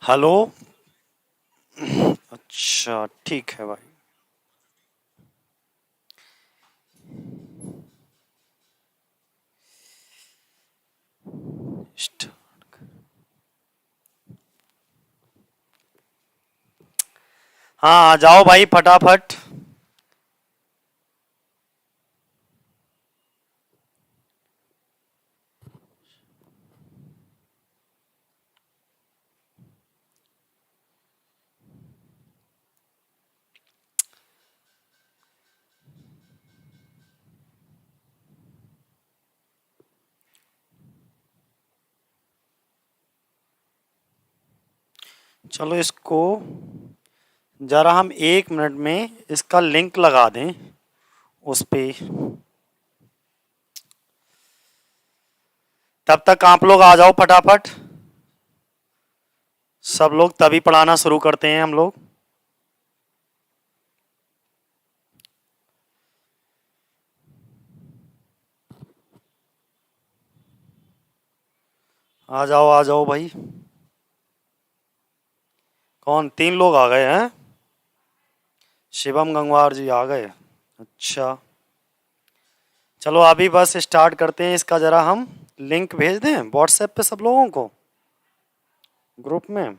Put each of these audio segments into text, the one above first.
Hello. अच्छा ठीक है भाई। हाँ आ जाओ भाई फटाफट। चलो इसको जरा हम 1 मिनट में इसका लिंक लगा दें उस पे। तब तक आप लोग आ जाओ फटाफट। सब लोग तभी पढ़ाना शुरू करते हैं हम लोग। आ जाओ भाई। कौन 3 लोग आ गए हैं? शिवम गंगवार जी आ गए। अच्छा चलो अभी बस स्टार्ट करते हैं। इसका जरा हम लिंक भेज दें व्हाट्सएप पे सब लोगों को ग्रुप में।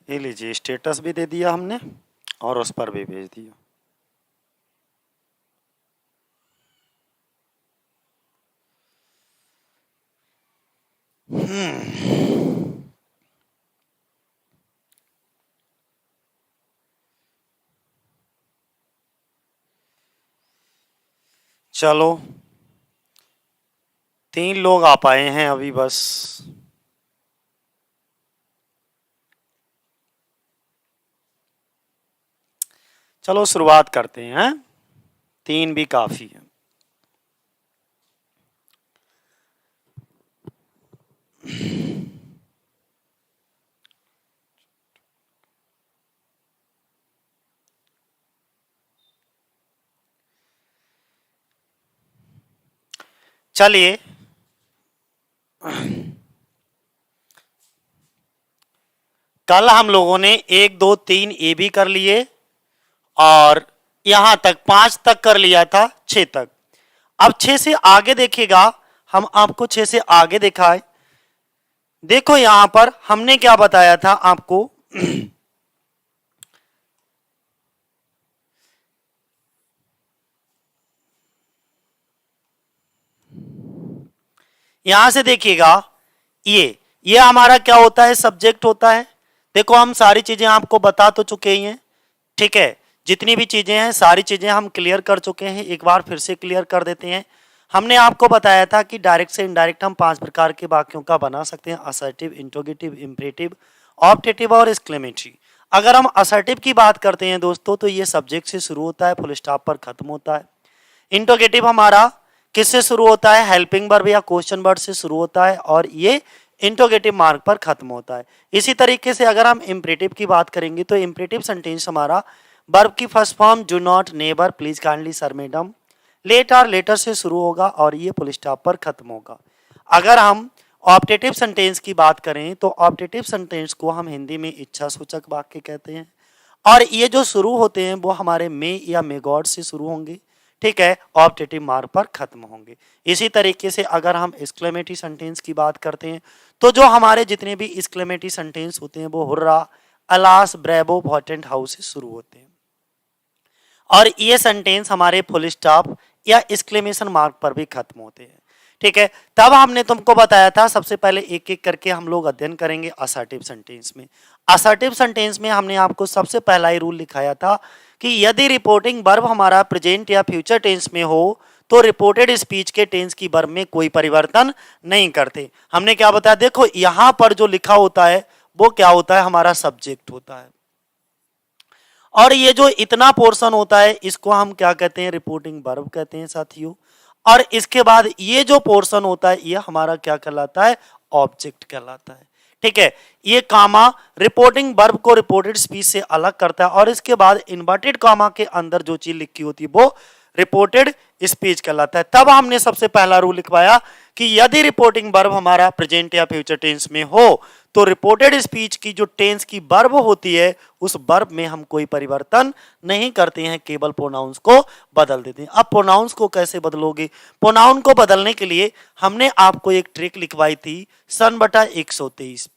ये लीजिए स्टेटस भी दे दिया हमने और उस पर भी भेज दिया। चलो 3 लोग आ पाए हैं अभी बस। चलो शुरुआत करते हैं। 3 भी काफी है। चलिए कल हम लोगों ने 1 2 3 ए भी कर लिए और यहां तक 5 तक कर लिया था 6 तक। अब 6 से आगे देखिएगा। हम आपको 6 से आगे दिखाए। देखो यहां पर हमने क्या बताया था आपको। यहां से देखिएगा ये हमारा क्या होता है सब्जेक्ट होता है। देखो हम सारी चीजें आपको बता तो चुके ही हैं। ठीक है जितनी भी चीजें हैं सारी चीजें हम क्लियर कर चुके हैं। एक बार फिर से क्लियर कर देते हैं। हमने आपको बताया था कि डायरेक्ट से इनडायरेक्ट हम 5 प्रकार के वाक्यों का बना सकते हैं। असर्टिव, इंट्रोगेटिव, इंपरेटिव, ऑप्टेटिव और एक्सक्लेमेटरी। अगर हम असर्टिव की बात करते हैं दोस्तों तो ये सब्जेक्ट से शुरू होता है फुल स्टॉप पर खत्म होता है। इंट्रोगेटिव हमारा किससे शुरू होता है? हेल्पिंग वर्ब या क्वेश्चन वर्ब से शुरू होता है और ये इंट्रोगेटिव मार्क पर खत्म होता है। इसी तरीके से अगर हम इंपरेटिव की बात करेंगे तो इंपरेटिव सेंटेंस हमारा वर्ब की first form do not, never, please, kindly, sir, madam, let और लेटर से शुरू होगा और ये फुल स्टॉप पर खत्म होगा। अगर हम ऑप्टेटिव सेंटेंस की बात करें तो ऑप्टेटिव सेंटेंस को हम हिंदी में इच्छा सूचक वाक्य कहते हैं और ये जो शुरू होते हैं वो हमारे मे या मे गॉड से शुरू होंगे। ठीक है ऑप्टेटिव मार्क पर खत्म होंगे। इसी तरीके से अगर हम एक्सक्लेमेटरी सेंटेंस की बात करते हैं तो जो हमारे जितने भी एक्सक्लेमेटरी सेंटेंस होते हैं वो हुर्रा, अलास, ब्रेवो, वॉटेंट हाउस से शुरू होते हैं और ये सेंटेंस हमारे फुल स्टॉप या एक्सक्लेमेशन मार्क पर भी खत्म होते हैं। ठीक है तब हमने तुमको बताया था सबसे पहले एक एक करके हम लोग अध्ययन करेंगे असर्टिव सेंटेंस में। असर्टिव सेंटेंस में हमने आपको सबसे पहला ही रूल लिखाया था कि यदि रिपोर्टिंग वर्ब हमारा प्रेजेंट या फ्यूचर टेंस में हो तो रिपोर्टेड स्पीच के टेंस की वर्ब में कोई परिवर्तन नहीं करते। हमने क्या बताया, देखो यहां पर जो लिखा होता है वो क्या होता है, हमारा सब्जेक्ट होता है, और ये जो इतना पोर्शन होता है इसको हम क्या कहते हैं, रिपोर्टिंग वर्ब कहते हैं साथियों। और इसके बाद ये जो पोर्शन होता है ये हमारा क्या कहलाता है, ऑब्जेक्ट कहलाता है। ठीक है, ये कामा रिपोर्टिंग वर्ब को रिपोर्टेड स्पीच से अलग करता है, और इसके बाद इन्वर्टेड कामा के अंदर जो चीज लिखी होती है वो रिपोर्टेड स्पीच कहलाता है। तब हमने सबसे पहला रूल लिखवाया कि यदि रिपोर्टिंग वर्ब हमारा प्रेजेंट या फ्यूचर टेंस में हो तो रिपोर्टेड स्पीच की जो टेंस की वर्ब होती है उस वर्ब में हम कोई परिवर्तन नहीं करते हैं, केवल प्रोनाउंस को बदल देते हैं। अब प्रोनाउंस को कैसे बदलोगे, प्रोनाउन को बदलने के लिए हमने आपको एक ट्रिक लिखवाई थी, सन बटा 123।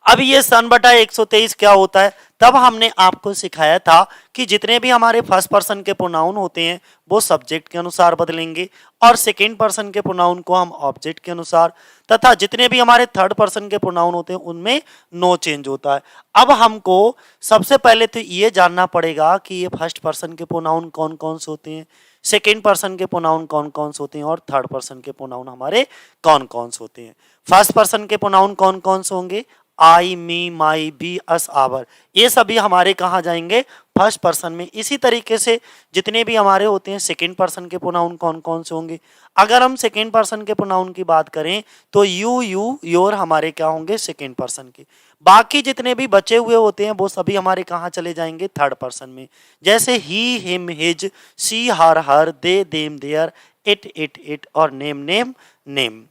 अब ये सन बटा 123 क्या होता है, तब हमने आपको सिखाया था कि जितने भी हमारे फर्स्ट पर्सन के प्रोनाउन होते हैं वो सब्जेक्ट के अनुसार बदलेंगे, और सेकेंड पर्सन के प्रोनाउन को हम ऑब्जेक्ट के अनुसार, तथा जितने भी हमारे थर्ड पर्सन के प्रोनाउन होते हैं उनमें नो चेंज होता है। अब हमको सबसे पहले तो ये जानना पड़ेगा कि ये फर्स्ट पर्सन के प्रोनाउन कौन कौन से होते हैं, सेकेंड पर्सन के प्रोनाउन कौन कौन से होते हैं, और थर्ड पर्सन के प्रोनाउन हमारे कौन कौन से होते हैं। फर्स्ट पर्सन के प्रोनाउन कौन कौन से होंगे, आई, मी, माई, बी, अस, आवर, ये सभी हमारे कहाँ जाएंगे, फर्स्ट पर्सन में। इसी तरीके से जितने भी हमारे होते हैं सेकेंड पर्सन के प्रोनाउन कौन कौन से होंगे, अगर हम सेकेंड पर्सन के प्रोनाउन की बात करें तो यू, यू, योर हमारे क्या होंगे, सेकेंड पर्सन के। बाकी जितने भी बचे हुए होते हैं वो सभी हमारे कहाँ चले जाएंगे, थर्ड पर्सन में। जैसे ही, him, his, she, her, her, they, them, their, it, it, और नेम, नेम, नेम।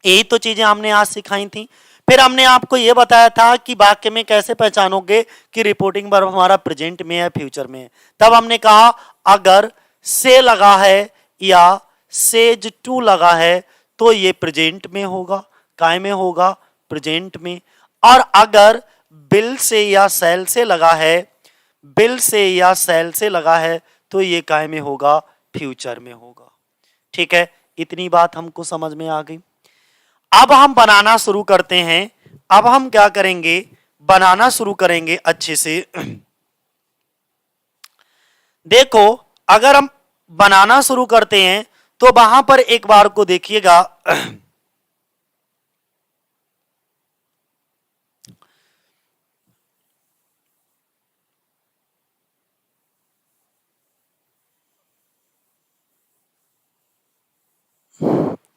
यही तो चीजें हमने आज सिखाई थी। फिर हमने आपको यह बताया था कि वाक्य में कैसे पहचानोगे कि रिपोर्टिंग वर्ब हमारा प्रेजेंट में है, फ्यूचर में है। तब हमने कहा अगर से लगा है या सेज टू लगा है तो ये प्रेजेंट में होगा, काय में होगा, प्रेजेंट में। और अगर बिल से या सेल से लगा है, बिल से या सेल से लगा है तो ये काय में होगा, फ्यूचर में होगा। ठीक है, इतनी बात हमको समझ में आ गई। अब हम बनाना शुरू करते हैं। अब हम क्या करेंगे, बनाना शुरू करेंगे अच्छे से। देखो अगर हम बनाना शुरू करते हैं तो वहां पर एक बार को देखिएगा,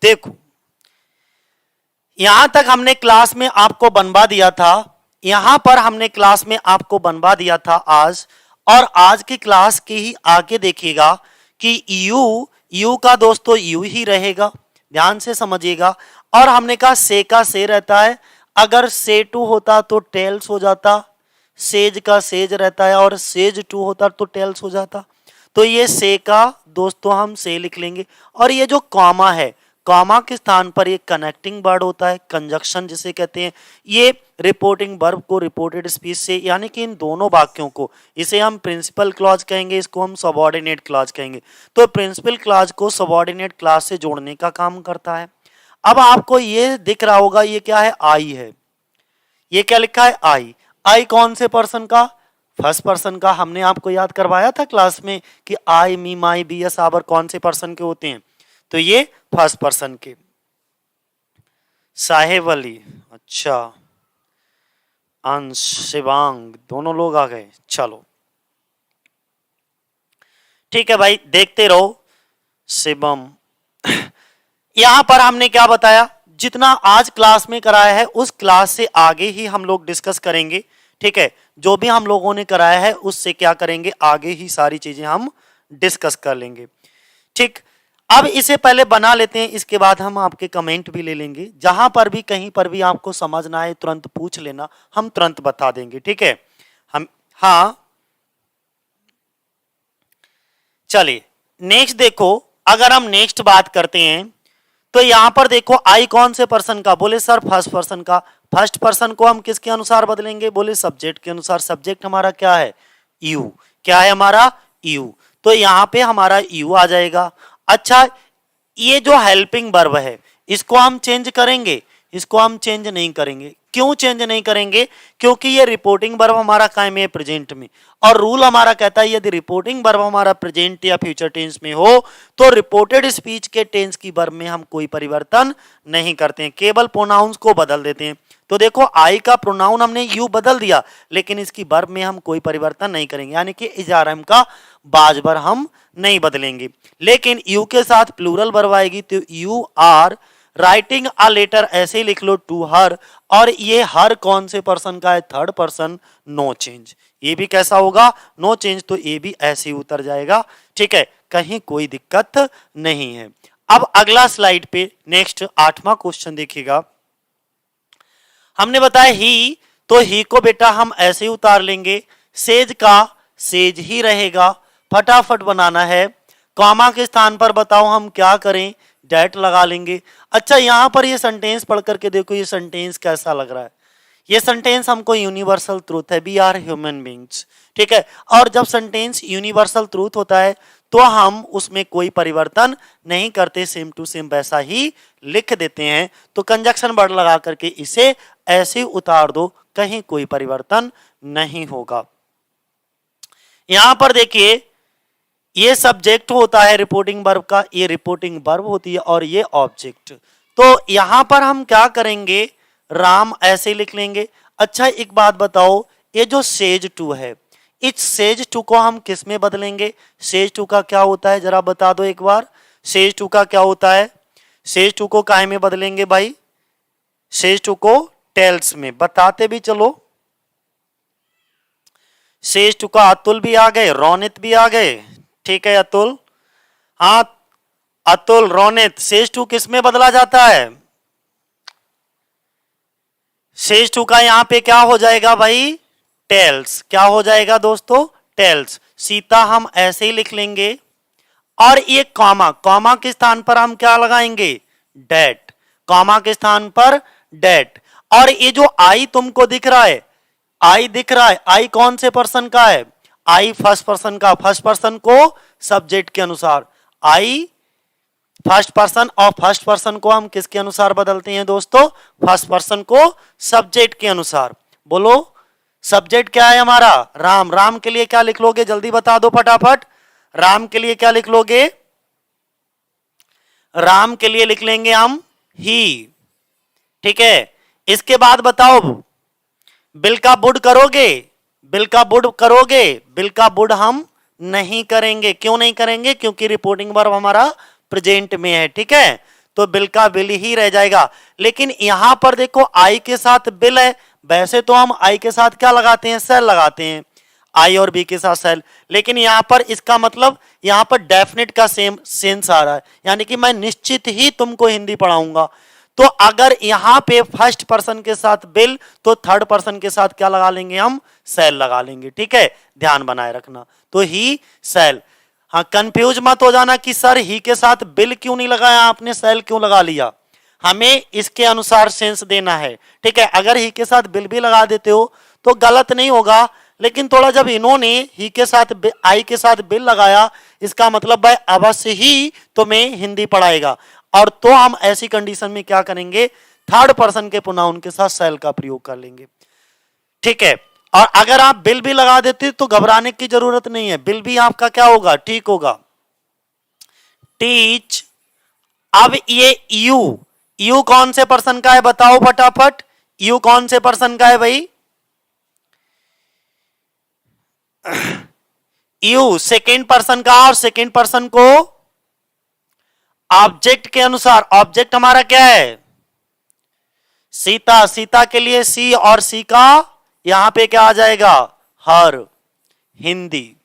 देखो यहां तक हमने क्लास में आपको बनवा दिया था, यहां पर हमने क्लास में आपको बनवा दिया था आज, और आज की क्लास के ही आगे देखिएगा कि यू का दोस्तों यू ही रहेगा, ध्यान से समझिएगा। और हमने कहा से का से रहता है, अगर से टू होता तो टेल्स हो जाता, सेज का सेज रहता है और सेज टू होता तो टेल्स हो जाता। तो ये से का दोस्तों हम से लिख लेंगे, और ये जो कॉमा है, कॉमा के स्थान पर ये कनेक्टिंग वर्ड होता है, कंजक्शन जिसे कहते हैं। ये रिपोर्टिंग वर्ब को रिपोर्टेड स्पीच से, यानी कि इन दोनों वाक्यों को, इसे हम प्रिंसिपल क्लॉज कहेंगे, इसको हम सबऑर्डिनेट क्लॉज कहेंगे। तो प्रिंसिपल क्लॉज को सबऑर्डिनेट क्लॉज से जोड़ने का काम करता है। अब आपको ये दिख रहा होगा ये क्या है, आई है। ये क्या लिखा है, आई। आई कौन से पर्सन का, फर्स्ट पर्सन का। हमने आपको याद करवाया था क्लास में कि आई, मी, माई, बी, एस, आवर कौन से पर्सन के होते हैं, तो ये फर्स्ट पर्सन के। साहेब अली, अच्छा, अंश, शिवांग, दोनों लोग आ गए। चलो ठीक है भाई, देखते रहो। शिवम, यहां पर हमने क्या बताया, जितना आज क्लास में कराया है उस क्लास से आगे ही हम लोग डिस्कस करेंगे। ठीक है, जो भी हम लोगों ने कराया है उससे क्या करेंगे, आगे ही सारी चीजें हम डिस्कस कर लेंगे। ठीक, अब इसे पहले बना लेते हैं, इसके बाद हम आपके कमेंट भी ले लेंगे। जहां पर भी कहीं पर भी आपको समझ ना आए तुरंत पूछ लेना, हम तुरंत बता देंगे। ठीक है, हम, हाँ चलिए नेक्स्ट देखो। अगर हम नेक्स्ट बात करते हैं तो यहां पर देखो आई कौन से पर्सन का, बोले सर फर्स्ट पर्सन का। फर्स्ट पर्सन को हम किसके अनुसार बदलेंगे, बोले सब्जेक्ट के अनुसार। सब्जेक्ट हमारा क्या है, यू। क्या है हमारा, यू। तो यहां पे हमारा यू आ जाएगा। अच्छा, ये जो हेल्पिंग वर्ब है इसको हम चेंज करेंगे, इसको हम चेंज नहीं करेंगे। क्यों चेंज नहीं करेंगे? क्योंकि ये रिपोर्टिंग वर्ब हमारा कायम है प्रेजेंट में, और रूल हमारा कहता है यदि रिपोर्टिंग वर्ब हमारा प्रेजेंट या फ्यूचर टेंस में हो तो रिपोर्टेड स्पीच के टेंस की वर्ब में हम कोई परिवर्तन नहीं करते हैं, केवल प्रोनाउंस को बदल देते हैं। तो देखो आई का प्रोनाउन हमने यू बदल दिया, लेकिन इसकी वर्ब में हम कोई परिवर्तन नहीं करेंगे, यानी कि इजारम का बाजबर हम नहीं बदलेंगे। लेकिन यू के साथ प्लूरल वर्ब आएगी तो you are writing a letter ऐसे ही लिख लो टू हर, और ये हर कौन से पर्सन का है? Third person, no change. ये भी कैसा होगा? नो चेंज, तो ये भी ऐसे ही उतर जाएगा, ठीक है, कहीं कोई दिक्कत नहीं है। अब अगला स्लाइड पे नेक्स्ट 8वां क्वेश्चन देखिएगा। हमने बताया ही, तो ही को बेटा हम ऐसे ही उतार लेंगे, सेज का सेज ही रहेगा, फटाफट बनाना है। कॉमा के स्थान पर बताओ हम क्या करें? डेट लगा लेंगे। अच्छा, यहां पर ये सेंटेंस पढ़ करके देखो, ये सेंटेंस कैसा लग रहा है? ये सेंटेंस हमको यूनिवर्सल ट्रूथ है, वी आर ह्यूमन बींग्स, ठीक है। और जब सेंटेंस यूनिवर्सल ट्रूथ होता है तो हम उसमें कोई परिवर्तन नहीं करते, सेम टू सेम वैसा ही लिख देते हैं। तो कंजक्शन वर्ड लगा करके इसे ऐसे उतार दो, कहीं कोई परिवर्तन नहीं होगा। यहां पर देखिए, ये सब्जेक्ट होता है रिपोर्टिंग वर्ब का, ये रिपोर्टिंग वर्ब होती है, और ये ऑब्जेक्ट। तो यहां पर हम क्या करेंगे? राम ऐसे लिख लेंगे। अच्छा, एक बात बताओ, ये जो सेज टू है, इस सेज टू को हम किस में बदलेंगे? सेज टू का क्या होता है जरा बता दो एक बार। सेज टू का क्या होता है? सेज टू को काहे में बदलेंगे भाई? सेज टू को टेल्स में, बताते भी चलो। सेज टू का अतुल भी आ गए, रोनित भी आ गए, ठीक है अतुल, हाँ अतुल रोनित, सेज टू किस में बदला जाता है? सेज टू का यहां पे क्या हो जाएगा भाई? टेल्स। क्या हो जाएगा दोस्तों? टेल्स। सीता हम ऐसे ही लिख लेंगे, और ये कॉमा, कॉमा के स्थान पर हम क्या लगाएंगे? डेट। कॉमा के स्थान पर डेट। और ये जो आई तुमको दिख रहा है, आई दिख रहा है, आई कौन से पर्सन का है? आई फर्स्ट पर्सन का। फर्स्ट पर्सन को सब्जेक्ट के अनुसार, आई फर्स्ट पर्सन, और फर्स्ट पर्सन को हम किसके अनुसार बदलते हैं दोस्तों? फर्स्ट पर्सन को सब्जेक्ट के अनुसार। बोलो, सब्जेक्ट क्या है हमारा? राम। राम के लिए क्या लिख लोगे? जल्दी बता दो फटाफट। राम के लिए क्या लिख लोगे? राम के लिए लिख लेंगे हम ही, ठीक है। इसके बाद बताओ, बिल का बुड करोगे? बिल का बुड करोगे? बिल का बुड हम नहीं करेंगे। क्यों नहीं करेंगे? क्योंकि रिपोर्टिंग वर्ब हमारा प्रेजेंट में है, ठीक है, तो बिल का बिल ही रह जाएगा। लेकिन यहां पर देखो, आई के साथ बिल है, वैसे तो हम आई के साथ क्या लगाते हैं? सेल लगाते हैं, आई और बी के साथ सेल। लेकिन यहां पर इसका मतलब, यहां पर डेफिनेट का सेम सेंस आ रहा है, यानी कि मैं निश्चित ही तुमको हिंदी पढ़ाऊंगा। तो अगर यहां पे फर्स्ट पर्सन के साथ बिल, तो थर्ड पर्सन के साथ क्या लगा लेंगे? हम सेल लगा लेंगे, ठीक है, ध्यान बनाए रखना। तो ही सेल। हाँ, कंफ्यूज मत हो जाना कि सर ही के साथ बिल क्यों नहीं लगाया आपने, सेल क्यों लगा लिया। हमें इसके अनुसार सेंस देना है, ठीक है। अगर ही के साथ बिल भी लगा देते हो तो गलत नहीं होगा, लेकिन थोड़ा जब इन्होंने ही के साथ आई के साथ बिल लगाया, इसका मतलब भाई अवश्य ही तुम्हें हिंदी पढ़ाएगा। और तो हम ऐसी कंडीशन में क्या करेंगे? थर्ड पर्सन के प्रोनाउन के साथ सेल का प्रयोग कर लेंगे, ठीक है। और अगर आप बिल भी लगा देते तो घबराने की जरूरत नहीं है, बिल भी आपका क्या होगा? ठीक होगा। टीच। अब ये यू, यू कौन से पर्सन का है बताओ फटाफट? यू कौन से पर्सन का है भाई? यू सेकेंड पर्सन का, और सेकेंड पर्सन को ऑब्जेक्ट के अनुसार, ऑब्जेक्ट हमारा क्या है? सीता। सीता के लिए सी, और सी का यहां पे क्या आ जाएगा? हर, हिंदी।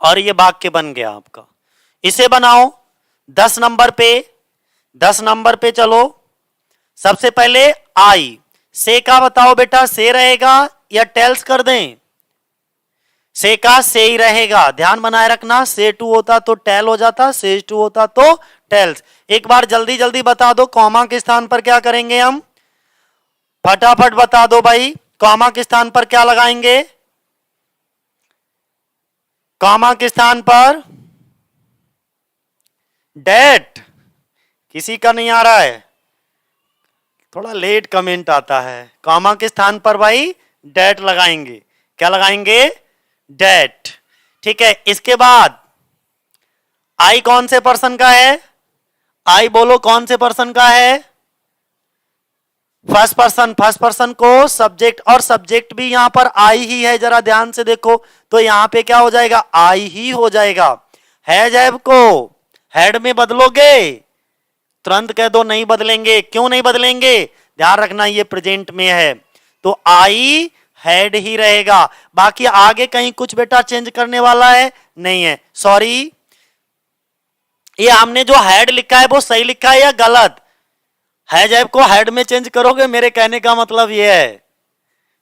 और ये वाक्य बन गया आपका। इसे बनाओ 10 नंबर पे, 10 नंबर पे चलो। सबसे पहले आई, से का बताओ बेटा, से रहेगा या टेल्स कर दें? से का से ही रहेगा, ध्यान बनाए रखना। से टू होता तो टेल हो जाता, से टू होता तो टेल्स। एक बार जल्दी जल्दी बता दो, कॉमा के स्थान पर क्या करेंगे हम? फटाफट बता दो भाई, कॉमा के स्थान पर क्या लगाएंगे? कॉमा के स्थान पर डेट। किसी का नहीं आ रहा है? थोड़ा लेट कमेंट आता है। कॉमा के स्थान पर भाई डेट लगाएंगे। क्या लगाएंगे? डेट। ठीक है, इसके बाद आई कौन से पर्सन का है? आई बोलो कौन से पर्सन का है? First person. फर्स्ट पर्सन को सब्जेक्ट, और सब्जेक्ट भी यहां पर आई ही है। जरा ध्यान से देखो तो यहां पे क्या हो जाएगा? आई ही हो जाएगा। हैज हैव को हेड में बदलोगे? तुरंत कह दो नहीं बदलेंगे। क्यों नहीं बदलेंगे? ध्यान रखना ये प्रेजेंट में है तो आई हैड ही रहेगा। बाकी आगे कहीं कुछ बेटा चेंज करने वाला है नहीं है। सॉरी, ये हमने जो हैड लिखा है वो सही लिखा है या गलत? हैज हैव को हेड में चेंज करोगे? मेरे कहने का मतलब ये है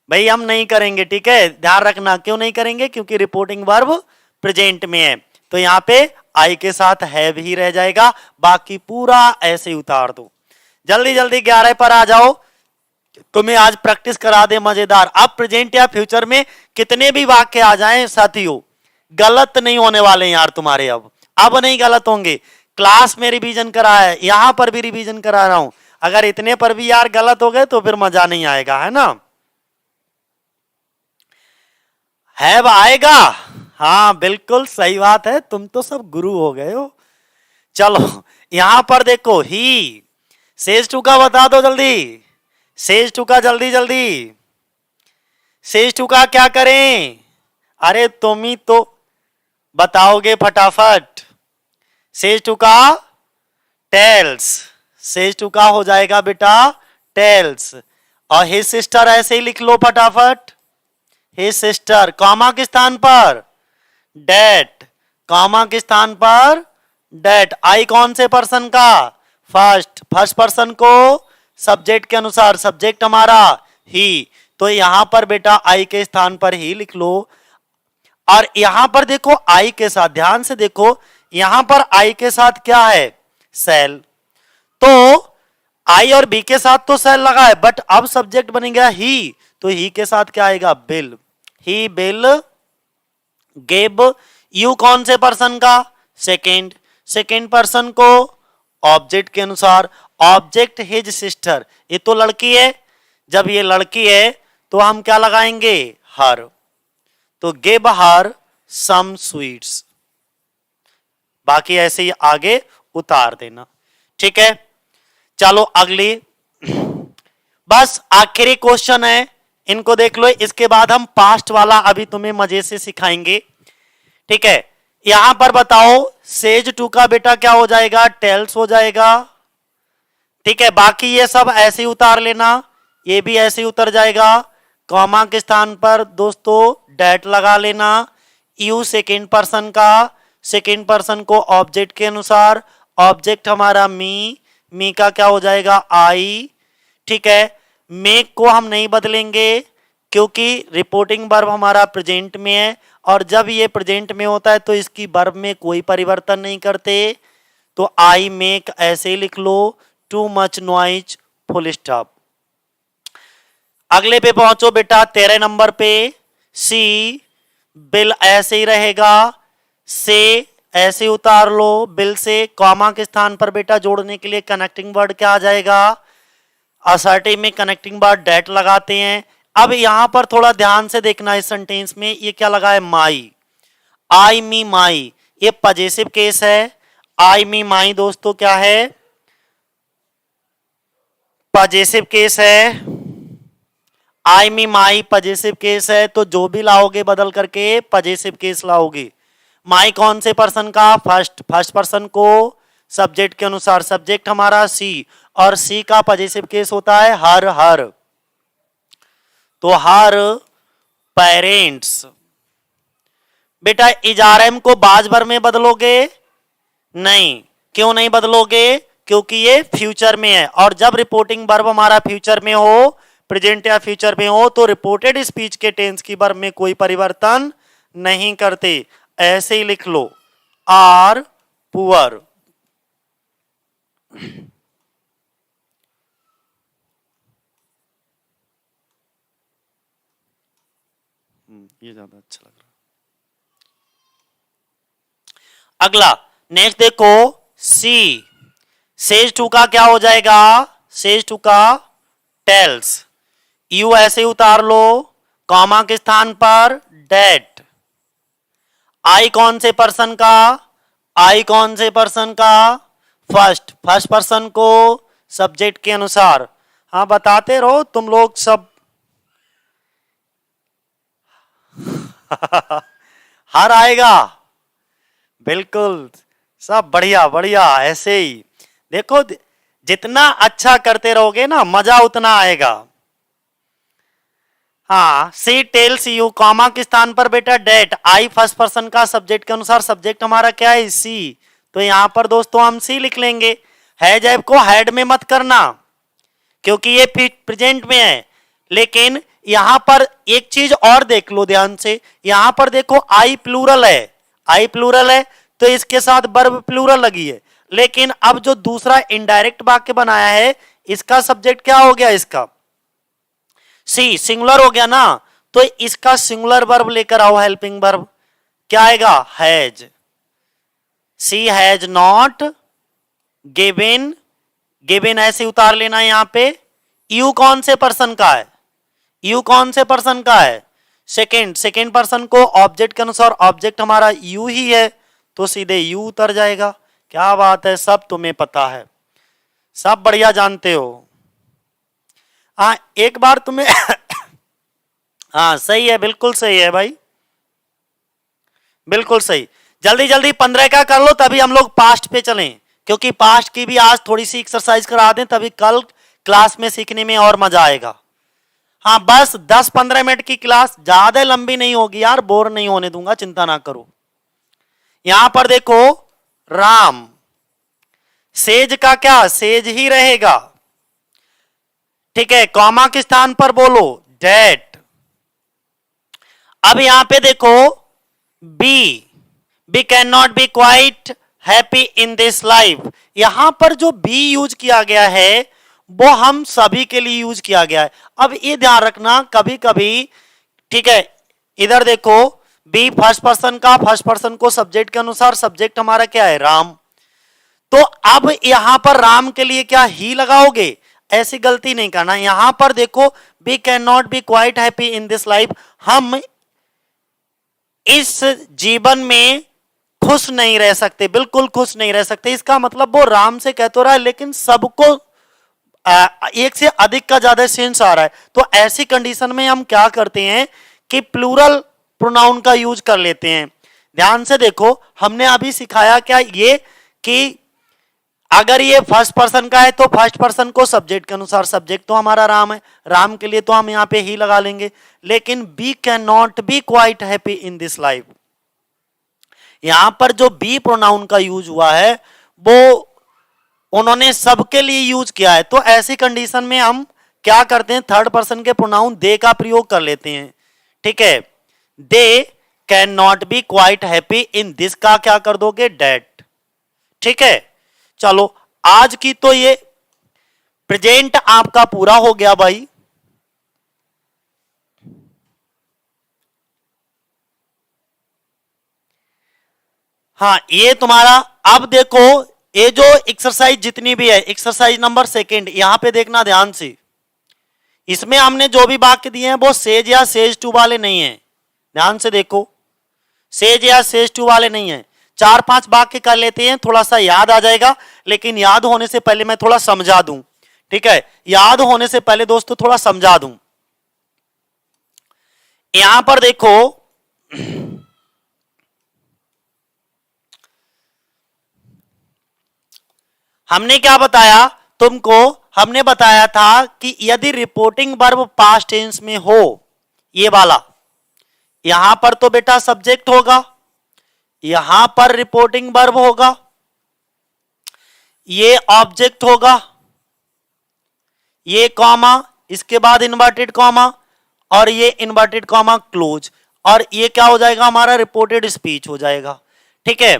भाई हम नहीं करेंगे। ठीक है, ध्यान रखना। क्यों नहीं करेंगे? क्योंकि रिपोर्टिंग वर्ब प्रेजेंट में है तो यहां पे आई के साथ हैव ही रह जाएगा। बाकी पूरा ऐसे ही उतार दो। जल्दी जल्दी 11 पर आ जाओ, तुम्हें आज प्रैक्टिस करा दे मजेदार। अब प्रेजेंट या फ्यूचर में कितने भी वाक्य आ जाएं साथियों, गलत नहीं होने वाले यार तुम्हारे। अब नहीं गलत होंगे। क्लास में रिवीजन करा है, यहां पर भी रिवीजन करा रहा हूं। अगर इतने पर भी यार गलत हो गए तो फिर मजा नहीं आएगा, है ना? हैव आएगा? हाँ बिल्कुल सही बात है, तुम तो सब गुरु हो गए हो। चलो यहां पर देखो ही सेज टू का बता दो जल्दी। सेज टू का जल्दी जल्दी। सेज टू का क्या करें? अरे तुम ही तो बताओगे फटाफट। सेज टू का टेल्स। सेज टू का हो जाएगा बेटा टेल्स। और हिज सिस्टर ऐसे ही लिख लो फटाफट। हिज सिस्टर, कॉमा के स्थान पर डेट। कॉमा के स्थान पर डेट। आई कौन से पर्सन का? फर्स्ट। फर्स्ट पर्सन को सब्जेक्ट के अनुसार, सब्जेक्ट हमारा ही, तो यहां पर बेटा आई के स्थान पर ही लिख लो। और यहां पर देखो आई के साथ, ध्यान से देखो, यहां पर आई के साथ क्या है? सेल। तो आई और बी के साथ तो सेल लगा है, बट अब सब्जेक्ट बन गया ही, तो ही के साथ क्या आएगा? Bill. He bill gave. You कौन से पर्सन का? सेकेंड। सेकेंड पर्सन को ऑब्जेक्ट के अनुसार, ऑब्जेक्ट हिज सिस्टर, ये तो लड़की है। जब ये लड़की है तो हम क्या लगाएंगे? हर। तो गिव हर सम स्वीट्स। बाकी ऐसे ही आगे उतार देना। ठीक है, चलो अगली, बस आखिरी क्वेश्चन है, इनको देख लो। इसके बाद हम पास्ट वाला अभी तुम्हें मजे से सिखाएंगे। ठीक है, यहां पर बताओ सेज टू का बेटा क्या हो जाएगा? टेल्स हो जाएगा। ठीक है, बाकी ये सब ऐसे ही उतार लेना, ये भी ऐसे ही उतर जाएगा। कॉमा के स्थान पर दोस्तों डेट लगा लेना। यू सेकेंड पर्सन का, सेकेंड पर्सन को ऑब्जेक्ट के अनुसार, ऑब्जेक्ट हमारा मी, मी का क्या हो जाएगा? आई। ठीक है, मेक को हम नहीं बदलेंगे क्योंकि रिपोर्टिंग वर्ब हमारा प्रेजेंट में है, और जब ये प्रेजेंट में होता है तो इसकी वर्ब में कोई परिवर्तन नहीं करते। तो आई मेक ऐसे ही लिख लो। Too much noise, full stop. अगले पे पहुंचो बेटा 13 नंबर पे। सी बिल ऐसे ही रहेगा। से ऐसे उतार लो। बिल से कॉमा के स्थान पर बेटा जोड़ने के लिए कनेक्टिंग वर्ड क्या आ जाएगा? असर्टिव में कनेक्टिंग वर्ड डेट लगाते हैं। अब यहां पर थोड़ा ध्यान से देखना, इस सेंटेंस में ये क्या लगा है? माई। आई मी माई, ये पजेसिव केस है। आई मी माई दोस्तों क्या है? पजेसिव केस है। आई मी माई पजेसिव केस है, तो जो भी लाओगे बदल करके पजेसिव केस लाओगे। माई कौन से पर्सन का? फर्स्ट। फर्स्ट पर्सन को सब्जेक्ट के अनुसार, सब्जेक्ट हमारा सी, और सी का पजेसिव केस होता है हर। हर, तो हर पेरेंट्स। बेटा इजारम को बाज भर में बदलोगे? नहीं। क्यों नहीं बदलोगे? क्योंकि ये फ्यूचर में है, और जब रिपोर्टिंग वर्ब हमारा फ्यूचर में हो, प्रेजेंट या फ्यूचर में हो, तो रिपोर्टेड स्पीच के टेंस की वर्ब में कोई परिवर्तन नहीं करते। ऐसे ही लिख लो, आर पुअर। ये ज्यादा अच्छा लग रहा है। अगला नेक्स्ट देखो, सी। सेज टू का क्या हो जाएगा? सेज टू का टेल्स, यू ऐसे उतार लो, कॉमा के स्थान पर डेट। आई कौन से पर्सन का, आई कौन से पर्सन का, फर्स्ट पर्सन को सब्जेक्ट के अनुसार। हाँ बताते रहो तुम लोग सब। हर आएगा, बिल्कुल सब बढ़िया बढ़िया। ऐसे ही देखो, जितना अच्छा करते रहोगे ना मजा उतना आएगा। हाँ, सी टेल्स यू, कॉमा के स्थान पर बेटा डेट, आई फर्स्ट पर्सन का सब्जेक्ट के अनुसार, सब्जेक्ट हमारा क्या है सी, तो यहां पर दोस्तों हम सी लिख लेंगे। हैज ऐप को हैड में मत करना क्योंकि ये प्रेजेंट में है। लेकिन यहां पर एक चीज और देख लो ध्यान से, यहां पर देखो आई प्लूरल है, आई प्लूरल है तो इसके साथ वर्ब प्लूरल लगी है। लेकिन अब जो दूसरा इनडायरेक्ट वाक्य बनाया है इसका सब्जेक्ट क्या हो गया, इसका सी सिंगुलर हो गया ना, तो इसका सिंगुलर वर्ब लेकर आओ, हेल्पिंग वर्ब क्या आएगा, has. She has not given, given ऐसे उतार लेना यहां पे। यू कौन से पर्सन का है, यू कौन से पर्सन का है, सेकेंड पर्सन को ऑब्जेक्ट के अनुसार, ऑब्जेक्ट हमारा यू ही है तो सीधे यू उतर जाएगा। क्या बात है, सब तुम्हें पता है, सब बढ़िया जानते हो। हाँ एक बार तुम्हें हाँ सही है, बिल्कुल सही है भाई, बिल्कुल सही। जल्दी जल्दी 15 का कर लो तभी हम लोग पास्ट पे चलें, क्योंकि पास्ट की भी आज थोड़ी सी एक्सरसाइज करा दें तभी कल क्लास में सीखने में और मजा आएगा। हाँ बस 10-15 मिनट की क्लास, ज्यादा लंबी नहीं होगी यार, बोर नहीं होने दूंगा, चिंता ना करो। यहां पर देखो राम, सेज का क्या, सेज ही रहेगा, ठीक है, कॉमा के स्थान पर बोलो डेट। अब यहां पे देखो be can not be quite happy in this life, यहां पर जो बी यूज किया गया है वो हम सभी के लिए यूज किया गया है। अब ये ध्यान रखना कभी कभी, ठीक है, इधर देखो बी फर्स्ट पर्सन का, फर्स्ट पर्सन को सब्जेक्ट के अनुसार, सब्जेक्ट हमारा क्या है राम, तो अब यहां पर राम के लिए क्या ही लगाओगे, ऐसी गलती नहीं करना। यहां पर देखो be can not be quite happy in this life, हम इस जीवन में खुश नहीं रह सकते, बिल्कुल खुश नहीं रह सकते। इसका मतलब वो राम से कह तो रहा है लेकिन सबको एक से अधिक का ज्यादा सेंस आ रहा है, तो ऐसी कंडीशन में हम क्या करते हैं कि प्लूरल प्रोनाउन का यूज कर लेते हैं। ध्यान से देखो, हमने अभी सिखाया क्या ये कि अगर ये फर्स्ट पर्सन का है तो फर्स्ट पर्सन को सब्जेक्ट के अनुसार, सब्जेक्ट तो हमारा राम है, राम के लिए तो हम यहां पे ही लगा लेंगे। लेकिन be can not be quite happy in this life, यहां पर जो बी प्रोनाउन का यूज हुआ है वो उन्होंने सबके लिए यूज किया है, तो ऐसी कंडीशन में हम क्या करते हैं, थर्ड पर्सन के प्रोनाउन दे का प्रयोग कर लेते हैं, ठीक है। They can not be quite happy in this का क्या कर दोगे, डेट, ठीक है। चलो आज की तो ये प्रेजेंट आपका पूरा हो गया भाई। हाँ ये तुम्हारा, अब देखो ये जो एक्सरसाइज जितनी भी है, एक्सरसाइज नंबर सेकंड, यहां पे देखना ध्यान से, इसमें हमने जो भी वाक्य दिए हैं वो सेज या सेज टू वाले नहीं है, ध्यान से देखो, सेज या सेज टू वाले नहीं है। 4-5 वाक्य कर लेते हैं, थोड़ा सा याद आ जाएगा, लेकिन याद होने से पहले मैं थोड़ा समझा दूं, ठीक है, याद होने से पहले दोस्तों थोड़ा समझा दूं। यहां पर देखो हमने क्या बताया तुमको, हमने बताया था कि यदि रिपोर्टिंग वर्ब पास्ट टेंस में हो, ये वाला, यहां पर तो बेटा सब्जेक्ट होगा, यहां पर रिपोर्टिंग वर्ब होगा, ये ऑब्जेक्ट होगा, ये कॉमा, इसके बाद इन्वर्टेड कॉमा, और ये इन्वर्टेड कॉमा क्लोज, और ये क्या हो जाएगा हमारा रिपोर्टेड स्पीच हो जाएगा, ठीक है।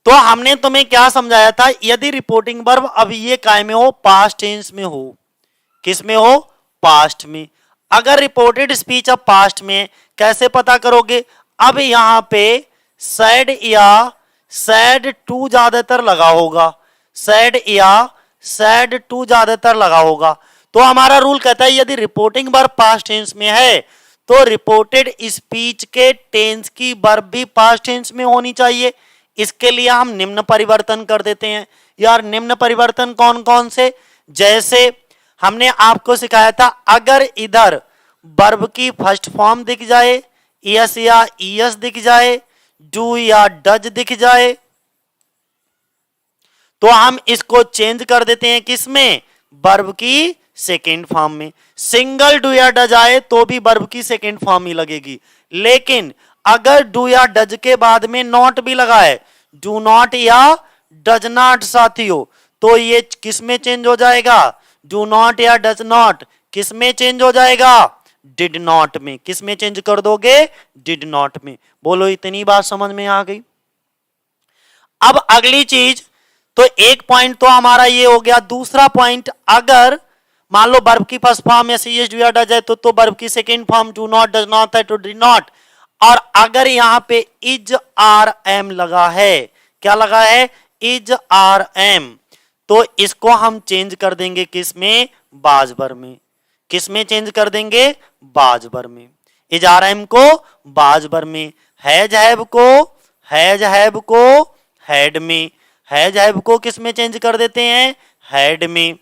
तो हमने तुम्हें क्या समझाया था, यदि रिपोर्टिंग वर्ब अब ये काय में हो, पास्ट टेंस में हो, किस में हो, पास्ट में। अगर रिपोर्टेड स्पीच अब पास्ट में, कैसे पता करोगे, अब यहां पे सैड या सैड टू ज्यादातर लगा होगा, सैड या सैड टू ज्यादातर लगा होगा, तो हमारा रूल कहता है यदि रिपोर्टिंग वर्ब पास्ट टेंस में है तो रिपोर्टेड स्पीच के टेंस की वर्ब भी पास्ट टेंस में होनी चाहिए। इसके लिए हम निम्न परिवर्तन कर देते हैं। यार निम्न परिवर्तन कौन कौन से? जैसे हमने आपको सिखाया था, अगर इधर वर्ब की फर्स्ट फॉर्म दिख जाए, यस या ईएस दिख जाए, डू या डज दिख जाए, तो हम इसको चेंज कर देते हैं किसमें? वर्ब की सेकेंड फॉर्म में। सिंगल डू या डज आए तो भी वर्ब की सेकेंड फॉर्म ही लगेगी, लेकिन अगर डू या डज के बाद में नॉट भी लगा है, डू नॉट या डज नॉट साथियों, तो ये किस में चेंज हो जाएगा? डू नॉट या डज नॉट किस में चेंज हो जाएगा? डिड नॉट में। किस में चेंज कर दोगे? डिड नॉट में। बोलो इतनी बात समझ में आ गई? अब अगली चीज, तो एक पॉइंट तो हमारा ये हो गया। दूसरा पॉइंट, अगर मान लो वर्ब की फर्स्ट फॉर्म एस डू या डज है तो वर्ब की second form do not does not है तो डिड नॉट। और अगर यहां पे इज आर एम लगा है, क्या लगा है? इज आर एम, तो इसको हम चेंज कर देंगे किस में? बाज वर्ब में। किस में चेंज कर देंगे? बाज वर्ब में। इज आर एम को बाज वर्ब में, हैज हैव को हैड में, हैज हैव को किस में चेंज कर देते हैं? हैड में।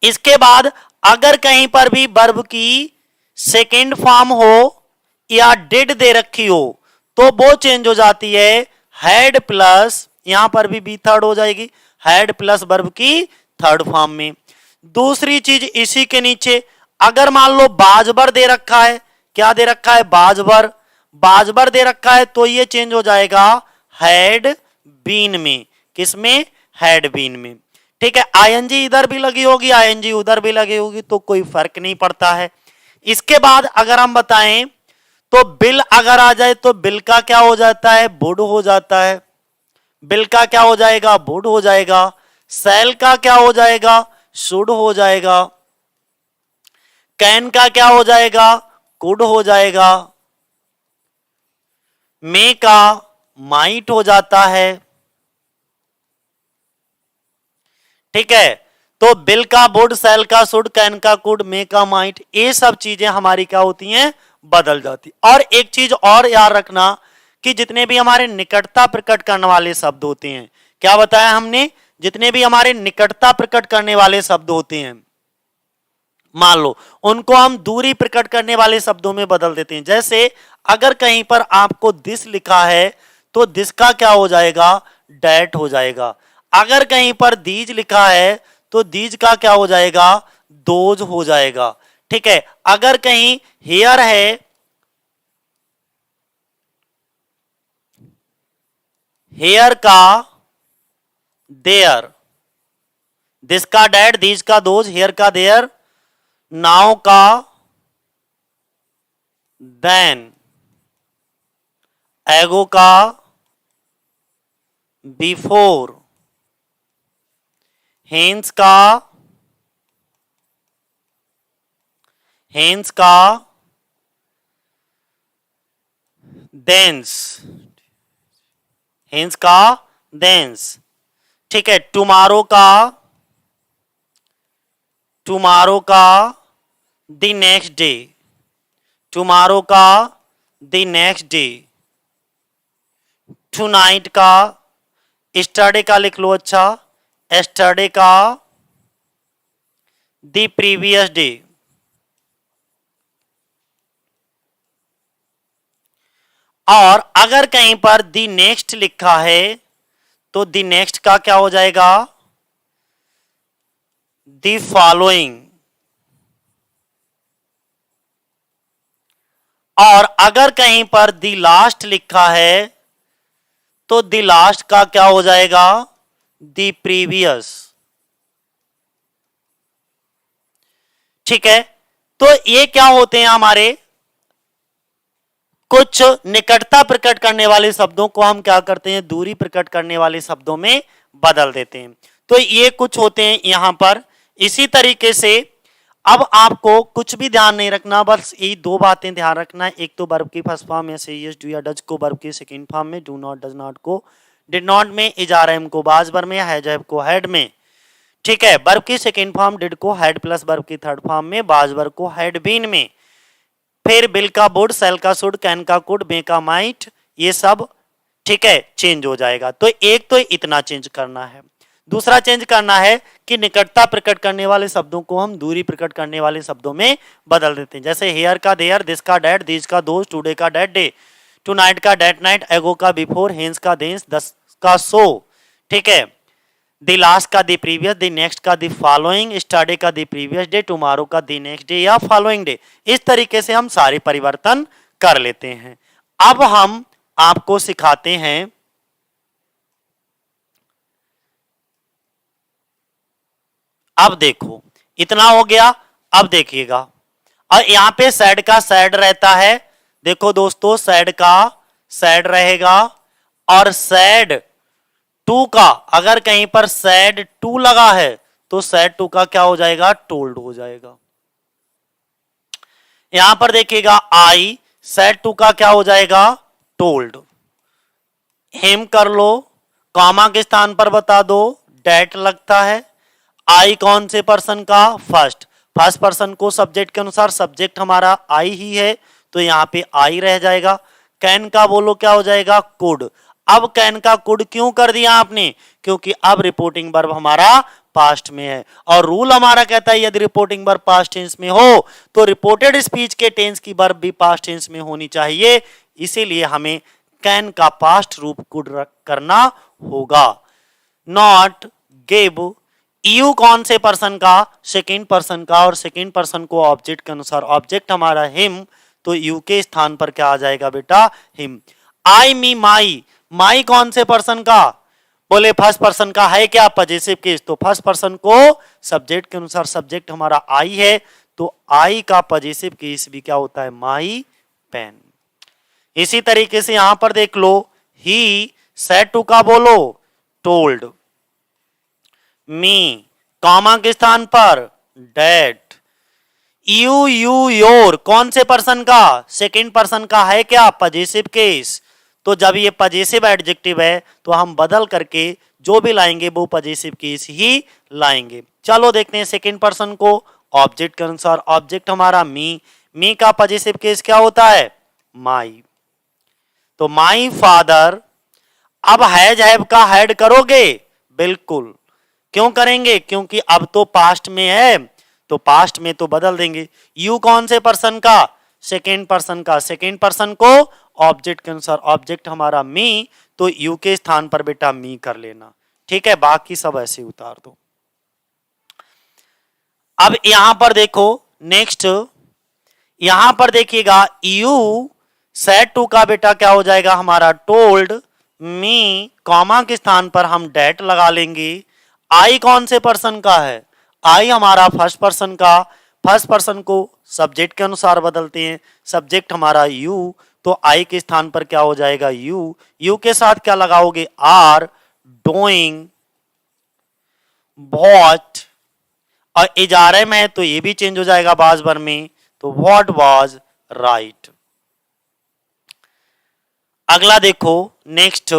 इसके बाद अगर कहीं पर भी वर्ब की सेकेंड फॉर्म हो या डिड दे रखी हो तो वो चेंज हो जाती है हैड प्लस, यहां पर भी बी थर्ड हो जाएगी, हैड प्लस वर्ब की थर्ड फॉर्म में। दूसरी चीज इसी के नीचे, अगर मान लो बाजबर दे रखा है, क्या दे रखा है? बाजबर दे रखा है तो ये चेंज हो जाएगा हैड बीन में। किस में? हैड बीन में। ठीक है, आईएनजी इधर भी लगी होगी, आईएनजी उधर भी लगी होगी, तो कोई फर्क नहीं पड़ता है। इसके बाद अगर हम बताएं तो बिल अगर आ जाए तो बिल का क्या हो जाता है? वुड हो जाता है। बिल का क्या हो जाएगा? वुड हो जाएगा। सेल का क्या हो जाएगा? शुड हो जाएगा। कैन का क्या हो जाएगा? कुड हो जाएगा। मे का माइट हो जाता है। ठीक है, तो बिल का वुड, सेल का शुड, कैन का कुड, मे का माइट, ये सब चीजें हमारी क्या होती हैं? बदल जाती। और एक चीज और याद रखना कि जितने भी हमारे निकटता प्रकट करने वाले शब्द होते हैं, क्या बताया हमने? जितने भी हमारे निकटता प्रकट करने वाले शब्द होते हैं, मान लो उनको हम दूरी प्रकट करने वाले शब्दों में बदल देते हैं। जैसे अगर कहीं पर आपको दिस लिखा है तो दिस का क्या हो जाएगा? डैट हो जाएगा। अगर कहीं पर दीज लिखा है तो दीज का क्या हो जाएगा? दोज हो जाएगा। ठीक है, अगर कहीं हेयर है, हेयर का देयर, दिस का डैट, दीज का दोज, हेयर का देयर, नाउ का देन, एगो का बिफोर, हेंस का देंस, हेंस का देंस। ठीक है, टुमारो का द नेक्स्ट डे, टुमारो का द नेक्स्ट डे। टुनाइट का, एस्टरडे का लिख लो, अच्छा, एस्टरडे का द प्रीवियस डे। और अगर कहीं पर द नेक्स्ट लिखा है तो द नेक्स्ट का क्या हो जाएगा? The following. और अगर कहीं पर द लास्ट लिखा है तो द लास्ट का क्या हो जाएगा? The previous. ठीक है, तो ये क्या होते हैं? हमारे कुछ निकटता प्रकट करने वाले शब्दों को हम क्या करते हैं? दूरी प्रकट करने वाले शब्दों में बदल देते हैं। तो ये कुछ होते हैं यहां पर। इसी तरीके से अब आपको कुछ भी ध्यान नहीं रखना, बस ये दो बातें ध्यान रखना है। एक तो वर्ब की फर्स्ट फॉर्म में यस डू या डज को वर्ब की सेकंड फॉर्म में, डू नॉट डज नॉट को डिड नॉट में, इज आर एम को बाज वर्ब में, हैज हैव को हैड में। ठीक है, वर्ब की सेकेंड फॉर्म डिड को हैड प्लस वर्ब की थर्ड फॉर्म में, वाज वर्ब को हैड बीन में, फिर बिल का वुड, सेल का शुड, कैन का कुड, मे का माइट, ये सब ठीक है चेंज हो जाएगा। तो एक तो इतना चेंज करना है। दूसरा चेंज करना है कि निकटता प्रकट करने वाले शब्दों को हम दूरी प्रकट करने वाले शब्दों में बदल देते हैं। जैसे हेयर का देयर, दिस का डैट, दीज का दोज, टुडे का डैट डे, टू नाइट का डैट नाइट, एगो का बिफोर, हेंस का देंस, दस का सो, ठीक है, द लास्ट का द प्रीवियस, द नेक्स्ट का द फॉलोइंग, स्टरडे का द प्रीवियस डे, टुमारो का द नेक्स्ट डे या फॉलोइंग डे। इस तरीके से हम सारे परिवर्तन कर लेते हैं। अब हम आपको सिखाते हैं अब देखो इतना हो गया। अब देखिएगा, और यहां पे सैड का सैड रहता है। देखो दोस्तों, सैड का सैड रहेगा, और सैड टू का अगर कहीं पर सैड टू लगा है तो सैड टू का क्या हो जाएगा, टोल्ड हो जाएगा। यहां पर देखिएगा आई, सैड टू का क्या हो जाएगा, टोल्ड। हिम कर लो, कॉमा के स्थान पर बता दो, डेट लगता है। आई कौन से पर्सन का, फर्स्ट, फर्स्ट पर्सन को सब्जेक्ट के अनुसार, सब्जेक्ट हमारा आई ही है तो यहां पे आई रह जाएगा। कैन का बोलो क्या हो जाएगा, कुड। अब कैन का कुड क्यों कर दिया आपने, क्योंकि अब रिपोर्टिंग वर्ब हमारा पास्ट में है, और रूल हमारा कहता है यदि रिपोर्टिंग वर्ब पास्ट टेंस में हो तो रिपोर्टेड स्पीच के टेंस की वर्ब भी पास्ट टेंस में होनी चाहिए। इसीलिए हमें कैन का पास्ट रूप कुड करना होगा। नॉट, गिव, यू कौन से पर्सन का, सेकेंड पर्सन का, और सेकेंड पर्सन को ऑब्जेक्ट के अनुसार, ऑब्जेक्ट हमारा हिम तो यू के स्थान पर क्या आ जाएगा बेटा, हिम। आई मी माई, माई कौन से पर्सन का, बोले फर्स्ट पर्सन का है क्या, पजेसिव केस, तो फर्स्ट पर्सन को सब्जेक्ट के अनुसार, सब्जेक्ट हमारा आई है तो आई का पजेसिव केस भी क्या होता है, माई पेन। इसी तरीके से यहां पर देख लो, ही सेड टू का बोलो, टोल्ड, मी कॉमा के स्थान पर डेट, यू योर कौन से पर्सन का, सेकेंड पर्सन का है क्या, पजेसिव केस, तो जब ये पजेसिव एडजेक्टिव है तो हम बदल करके जो भी लाएंगे वो पजेसिव केस ही लाएंगे। चलो देखते हैं सेकेंड पर्सन को ऑब्जेक्ट के अनुसार, ऑब्जेक्ट हमारा मी का पजेसिव केस क्या होता है, माई, तो माई फादर। अब हैज हैव का हेड करोगे, बिल्कुल, क्यों करेंगे, क्योंकि अब तो पास्ट में है तो पास्ट में तो बदल देंगे। यू कौन से पर्सन का, सेकेंड पर्सन का, सेकेंड पर्सन को ऑब्जेक्ट के अनुसार, ऑब्जेक्ट हमारा मी तो यू के स्थान पर बेटा मी कर लेना, ठीक है, बाकी सब ऐसे उतार दो। अब यहां पर देखो नेक्स्ट, यहां पर देखिएगा यू सेड टू का बेटा क्या हो जाएगा हमारा, टोल्ड, मी कॉमा के स्थान पर हम डेट लगा लेंगे। आई कौन से पर्सन का है, आई हमारा फर्स्ट पर्सन का, फर्स्ट पर्सन को सब्जेक्ट के अनुसार बदलते हैं, सब्जेक्ट हमारा यू तो आई के स्थान पर क्या हो जाएगा, यू, यू के साथ क्या लगाओगे, आर, डूइंग, वॉट, और इजारे में तो ये भी चेंज हो जाएगा बाज भर में, तो व्हाट वाज राइट। अगला देखो नेक्स्ट,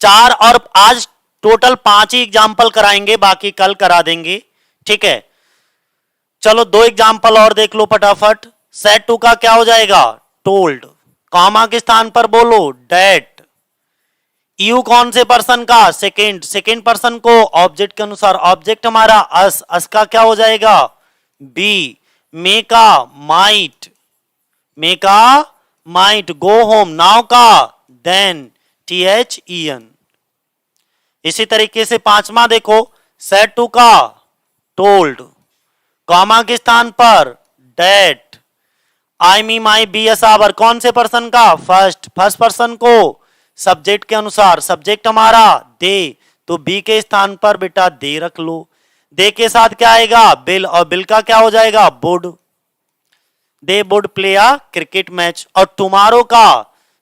चार और आज टोटल 5 ही एग्जाम्पल कराएंगे, बाकी कल करा देंगे, ठीक है। चलो 2 एग्जाम्पल और देख लो फटाफट। सेड टू का क्या हो जाएगा, टोल्ड, कॉमा के स्थान पर बोलो डेट, यू कौन से पर्सन का, सेकेंड, सेकेंड पर्सन को ऑब्जेक्ट के अनुसार, ऑब्जेक्ट हमारा अस का क्या हो जाएगा, बी, मे का माइट, मे का माइट, गो होम, नाउ का देन, THEN। इसी तरीके से पांचवा देखो, सेड टू का टोल्ड, कॉमा के स्थान पर डेट, आई मी माई बी असावर कौन से पर्सन का, फर्स्ट, फर्स्ट पर्सन को सब्जेक्ट के अनुसार, सब्जेक्ट हमारा दे तो बी के स्थान पर बेटा दे रख लो, दे के साथ क्या आएगा, बिल, और बिल का क्या हो जाएगा, would, they would play a cricket match, और टुमारो का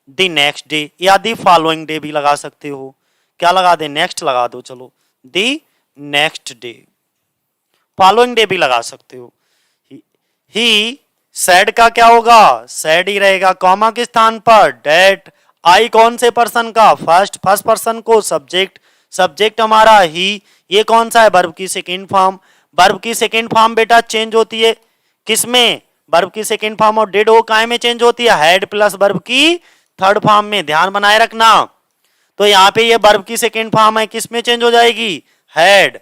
द नेक्स्ट डे या द फॉलोइंग डे भी लगा सकते हो, क्या लगा दे, नेक्स्ट लगा दो, चलो the next day, following day भी लगा सकते हो। ही सैड का क्या होगा, सैड ही रहेगा, कॉमा के स्थान पर डेट, आई कौन से पर्सन का, फर्स्ट पर्सन को, सब्जेक्ट हमारा ही, ये कौन सा है, वर्ब की सेकंड फॉर्म। वर्ब की सेकंड फॉर्म बेटा चेंज होती है किसमें, वर्ब की सेकंड फॉर्म और डिड वो काय में चेंज होती है, हैड प्लस वर्ब की थर्ड फॉर्म में, ध्यान बनाए रखना। तो यहाँ पे ये वर्ब की सेकंड फॉर्म है, किस में चेंज हो जाएगी, हैड,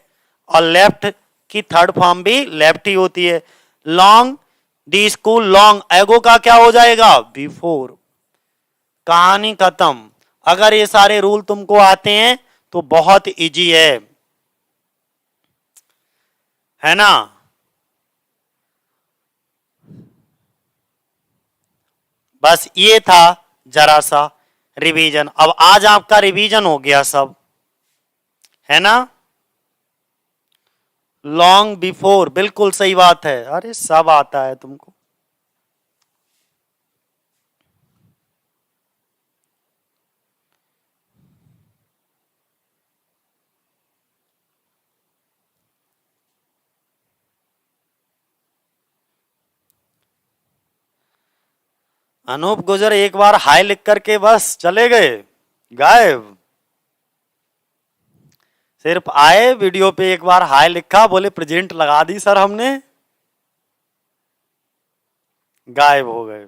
और लेफ्ट की थर्ड फॉर्म भी लेफ्ट ही होती है। लॉन्ग, दी स्कूल लॉन्ग, एगो का क्या हो जाएगा, बिफोर। कहानी खत्म। अगर ये सारे रूल तुमको आते हैं तो बहुत इजी है ना। बस ये था जरा सा रिवीजन। अब आज आपका रिवीजन हो गया सब, है ना। लॉन्ग बिफोर, बिल्कुल सही बात है, अरे सब आता है तुमको। अनूप गुजर एक बार हाय लिख करके बस चले गए, गायब। सिर्फ आए, वीडियो पे एक बार हाय लिखा, बोले प्रेजेंट लगा दी सर हमने, गायब हो गए।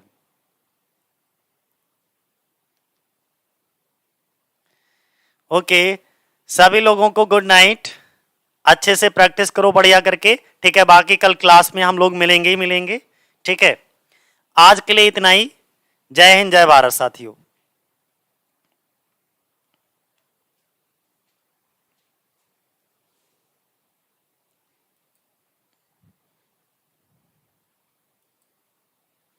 ओके, सभी लोगों को गुड नाइट। अच्छे से प्रैक्टिस करो बढ़िया करके, ठीक है। बाकी कल क्लास में हम लोग मिलेंगे ही मिलेंगे, ठीक है। आज के लिए इतना ही। जय हिंद, जय भारत साथियों।